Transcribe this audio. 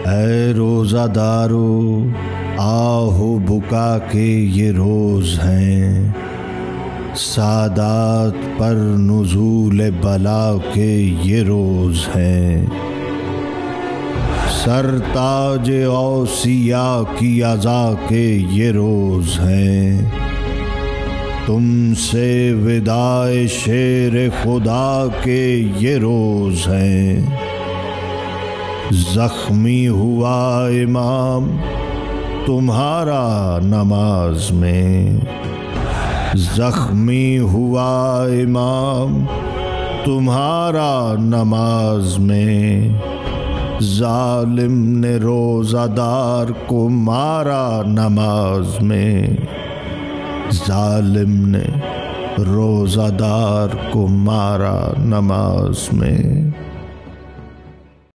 ऐ रोज़ादारो आहो बुका के ये रोज़ हैं, सादात पर नुज़ूल बला के ये रोज़ हैं। सरताज औसिया की अज़ा के ये रोज़ हैं, तुमसे विदाए शेर खुदा के ये रोज़ हैं। ज़ख्मी हुआ इमाम तुम्हारा नमाज में, ज़ख्मी हुआ इमाम तुम्हारा नमाज में। ज़ालिम ने रोज़ादार को मारा नमाज में, ज़ालिम ने रोज़ादार को मारा नमाज में।